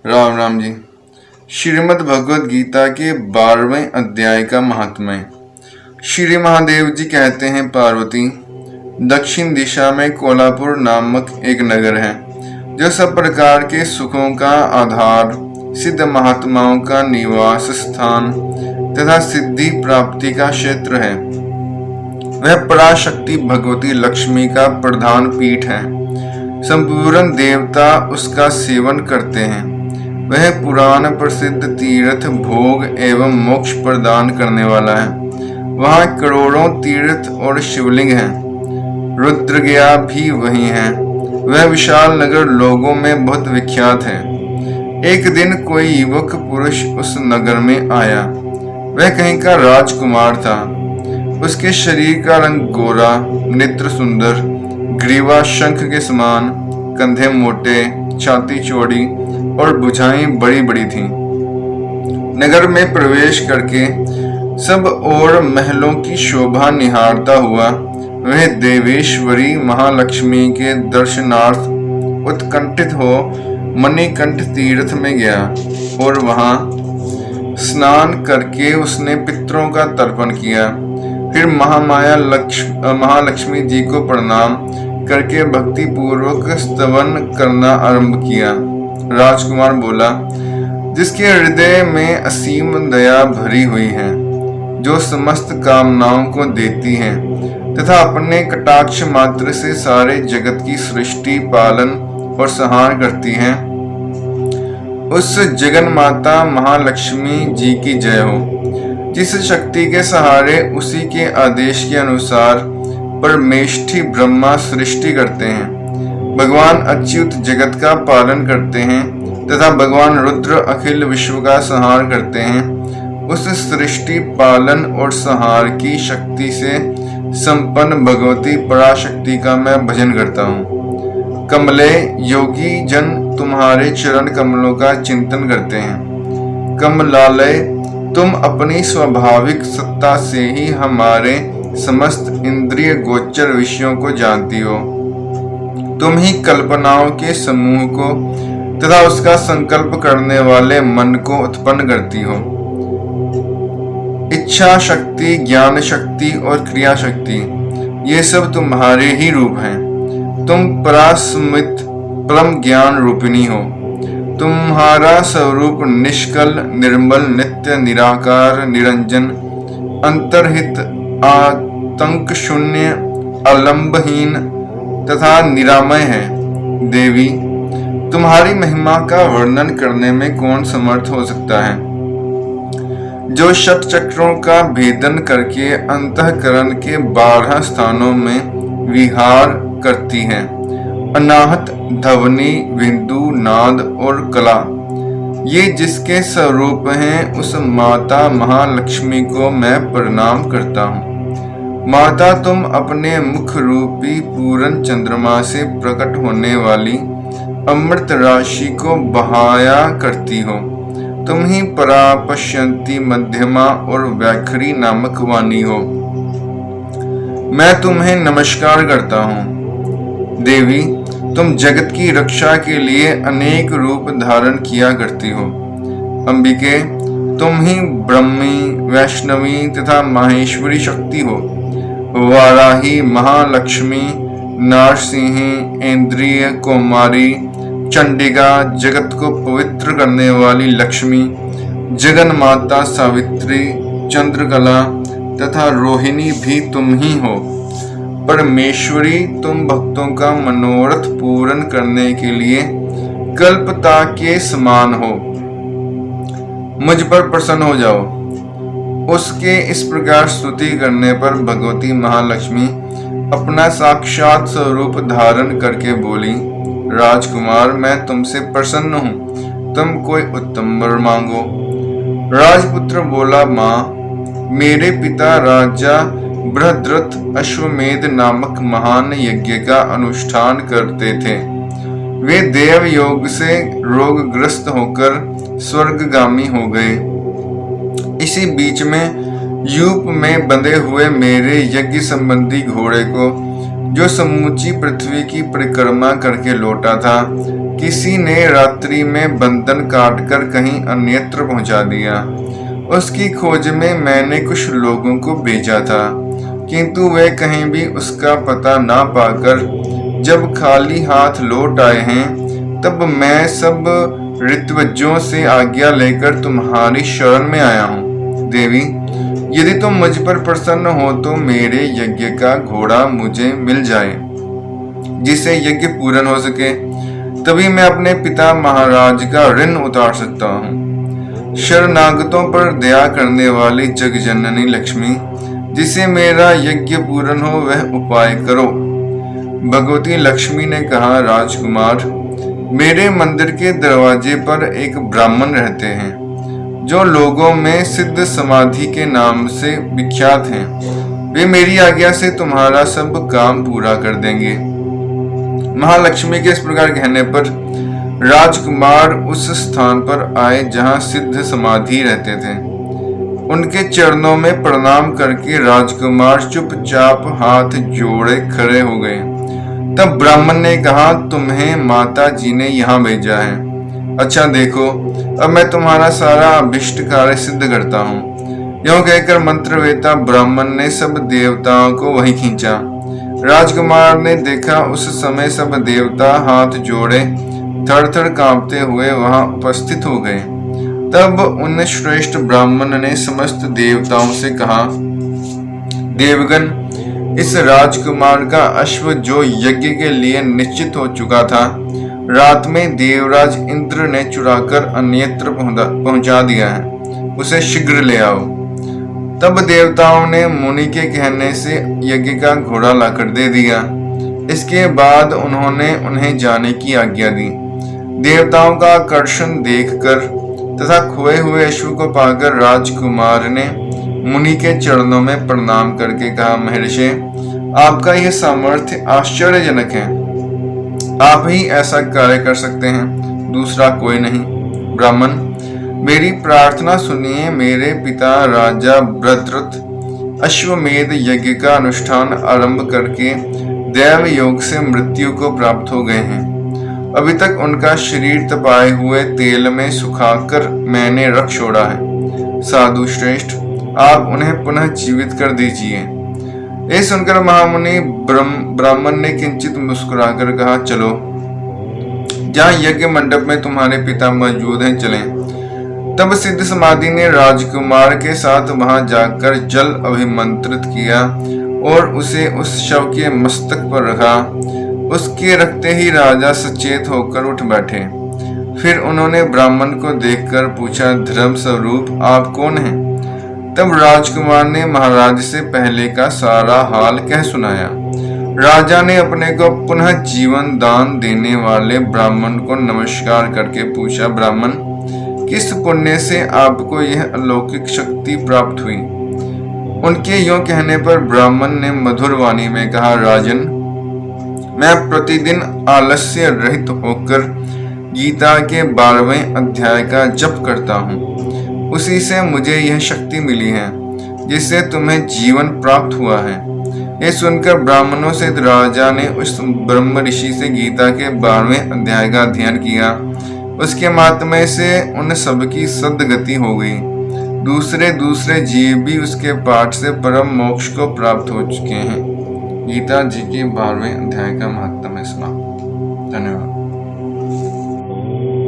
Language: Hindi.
राम राम जी। श्रीमद् भगवद गीता के 12वें अध्याय का महात्म्य। श्री महादेव जी कहते हैं, पार्वती, दक्षिण दिशा में कोल्हापुर नामक एक नगर है जो सब प्रकार के सुखों का आधार, सिद्ध महात्माओं का निवास स्थान तथा सिद्धि प्राप्ति का क्षेत्र है। वह पराशक्ति भगवती लक्ष्मी का प्रधान पीठ है। संपूर्ण देवता उसका सेवन करते हैं। वह पुराण प्रसिद्ध तीर्थ, भोग एवं मोक्ष प्रदान करने वाला है। वहाँ करोड़ों तीर्थ और शिवलिंग हैं। रुद्रगया भी वही है। वह विशाल नगर लोगों में बहुत विख्यात है। एक दिन कोई युवक पुरुष उस नगर में आया। वह कहीं का राजकुमार था। उसके शरीर का रंग गोरा, नेत्र सुंदर, ग्रीवा शंख के समान, कंधे मोटे, छाती चौड़ी और भुजाएं बड़ी बड़ी थीं। नगर में प्रवेश करके सब और महलों की शोभा निहारता हुआ वह देवेश्वरी महालक्ष्मी के दर्शनार्थ उत्कंठित हो मणिकंठ तीर्थ में गया और वहां स्नान करके उसने पितरों का तर्पण किया। फिर महालक्ष्मी जी को प्रणाम करके भक्ति पूर्वक स्तवन करना आरंभ किया। राजकुमार बोला, जिसके हृदय में असीम दया भरी हुई है, जो समस्त कामनाओं को देती है तथा अपने कटाक्ष मात्र से सारे जगत की सृष्टि, पालन और संहार करती है, उस जगन माता महालक्ष्मी जी की जय हो। जिस शक्ति के सहारे उसी के आदेश के अनुसार परमेष्ठी ब्रह्मा सृष्टि करते हैं, भगवान अच्युत जगत का पालन करते हैं तथा भगवान रुद्र अखिल विश्व का संहार करते हैं, उस सृष्टि, पालन और संहार की शक्ति से संपन्न भगवती पराशक्ति का मैं भजन करता हूँ। कमले, योगी जन तुम्हारे चरण कमलों का चिंतन करते हैं। कमलालय, तुम अपनी स्वाभाविक सत्ता से ही हमारे समस्त इंद्रिय गोचर विषयों को जानती हो। तुम ही कल्पनाओं के समूह को तथा उसका संकल्प करने वाले मन को उत्पन्न करती हो। इच्छा शक्ति, ज्ञान शक्ति और क्रिया शक्ति, ये सब तुम्हारे ही रूप हैं। तुम परास्मित परम ज्ञान रूपिणी हो। तुम्हारा स्वरूप निष्कल, निर्मल, नित्य, निराकार, निरंजन, अंतर्हित, आतंक शून्य, अलंबहीन तथा निरामय है। देवी, तुम्हारी महिमा का वर्णन करने में कौन समर्थ हो सकता है? जो शत चक्रों का भेदन करके अंतःकरण के 12 स्थानों में विहार करती है, अनाहत, ध्वनि, बिंदु, नाद और कला, ये जिसके स्वरूप हैं, उस माता महालक्ष्मी को मैं प्रणाम करता हूँ। माता, तुम अपने मुख रूपी पूर्ण चंद्रमा से प्रकट होने वाली अमृत राशि को बहाया करती हो। तुम ही परा, पश्यंती, मध्यमा और व्याखरी नामक वाणी हो। मैं तुम्हें नमस्कार करता हूँ। देवी, तुम जगत की रक्षा के लिए अनेक रूप धारण किया करती हो। अंबिके, तुम ही ब्रह्मी, वैष्णवी तथा माहेश्वरी शक्ति हो। वाराही, महालक्ष्मी, नारसिंही, इंद्रिय कुमारी, चंडिका, जगत को पवित्र करने वाली लक्ष्मी, जगन माता सावित्री, चंद्रकला तथा रोहिणी भी तुम ही हो। परमेश्वरी, तुम भक्तों का मनोरथ पूर्ण करने के लिए कल्पता के समान हो। मुझ पर प्रसन्न हो जाओ। उसके इस प्रकार स्तुति करने पर भगवती महालक्ष्मी अपना साक्षात स्वरूप धारण करके बोली, राजकुमार, मैं तुमसे प्रसन्न हूँ। तुम कोई उत्तम वर मांगो। राजपुत्र बोला, माँ, मेरे पिता राजा बृहद्रथ अश्वमेध नामक महान यज्ञ का अनुष्ठान करते थे। वे देव योग से रोगग्रस्त होकर स्वर्गगामी हो गए। इसी बीच में यूप में बंधे हुए मेरे यज्ञ संबंधी घोड़े को, जो समूची पृथ्वी की परिक्रमा करके लौटा था, किसी ने रात्रि में बंधन काटकर कहीं अन्यत्र पहुंचा दिया। उसकी खोज में मैंने कुछ लोगों को भेजा था, किंतु वे कहीं भी उसका पता ना पाकर जब खाली हाथ लौट आए हैं, तब मैं सब ऋत्विजों से आज्ञा लेकर तुम्हारी शरण में आया हूँ। देवी, यदि तुम मुझ पर प्रसन्न हो तो मेरे यज्ञ का घोड़ा मुझे मिल जाए, जिससे यज्ञ पूर्ण हो सके, तभी मैं अपने पिता महाराज का ऋण उतार सकता हूँ। शरणागतों पर दया करने वाली जगजननी लक्ष्मी, जिसे मेरा यज्ञ पूर्ण हो वह उपाय करो। भगवती लक्ष्मी ने कहा, राजकुमार, मेरे मंदिर के दरवाजे पर एक ब्राह्मण रहते हैं, जो लोगों में सिद्ध समाधि के नाम से विख्यात हैं। वे मेरी आज्ञा से तुम्हारा सब काम पूरा कर देंगे। महालक्ष्मी के इस प्रकार कहने पर राजकुमार उस स्थान पर आए जहां सिद्ध समाधि रहते थे। उनके चरणों में प्रणाम करके राजकुमार चुपचाप हाथ जोड़े खड़े हो गए। तब ब्राह्मण ने कहा, तुम्हें माता जी ने यहाँ भेजा है। अच्छा देखो, अब मैं तुम्हारा सारा अभिष्ट कार्य सिद्ध करता हूँ। यूं कहकर मंत्रवेता ब्राह्मण ने सब देवताओं को वहीं खींचा। राजकुमार ने देखा उस समय सब देवता हाथ जोड़े थर थर कांपते हुए वहां उपस्थित हो गए। तब उन श्रेष्ठ ब्राह्मण ने समस्त देवताओं से कहा, देवगण, इस राजकुमार का अश्व जो यज्ञ के लिए निश्चित हो चुका था, रात में देवराज इंद्र ने चुराकर अन्यत्र पहुंचा दिया है। उसे शीघ्र ले आओ। तब देवताओं ने मुनि के कहने से यज्ञ का घोड़ा लाकर दे दिया। इसके बाद उन्होंने उन्हें जाने की आज्ञा दी। देवताओं का आकर्षण देखकर तथा खोए हुए अश्व को पाकर राजकुमार ने मुनि के चरणों में प्रणाम करके कहा, महर्षि, आपका यह सामर्थ्य आश्चर्यजनक है। आप ही ऐसा कार्य कर सकते हैं, दूसरा कोई नहीं। ब्राह्मण, मेरी प्रार्थना सुनिए। मेरे पिता राजा भद्रथ अश्वमेध यज्ञ का अनुष्ठान आरंभ करके दैव योग से मृत्यु को प्राप्त हो गए हैं। अभी तक उनका शरीर तपाए हुए तेल में सुखाकर मैंने रख छोड़ा है। साधु श्रेष्ठ, आप उन्हें पुनः जीवित कर दीजिए। ये सुनकर महामुनि ब्राह्मण ने किंचित मुस्कुराकर कहा, चलो, जहाँ यज्ञ मंडप में तुम्हारे पिता मौजूद हैं चलें। तब सिद्ध समाधि ने राजकुमार के साथ वहां जाकर जल अभिमंत्रित किया और उसे उस शव के मस्तक पर रखा। उसके रखते ही राजा सचेत होकर उठ बैठे। फिर उन्होंने ब्राह्मण को देखकर पूछा, धर्म स्वरूप आप कौन हैं? तब राजकुमार ने महाराज से पहले का सारा हाल कह सुनाया। राजा ने अपने को पुनः जीवन दान देने वाले ब्राह्मण को नमस्कार करके पूछा, ब्राह्मण, किस पुण्य से आपको यह अलौकिक शक्ति प्राप्त हुई? उनके यों कहने पर ब्राह्मण ने मधुर वाणी में कहा, राजन, मैं प्रतिदिन आलस्य रहित होकर गीता के 12वें अध्याय का जप करता हूँ। उसी से मुझे यह शक्ति मिली है जिससे तुम्हें जीवन प्राप्त हुआ है। ये सुनकर ब्राह्मणों से राजा ने उस ब्रह्म ऋषि से गीता के 12वें अध्याय का अध्ययन किया। उसके माध्यम से उन सबकी सद्गति हो गई। दूसरे जीव भी उसके पाठ से परम मोक्ष को प्राप्त हो चुके हैं। गीता जी के 12वें अध्याय का महात्म्य समाप्त। धन्यवाद।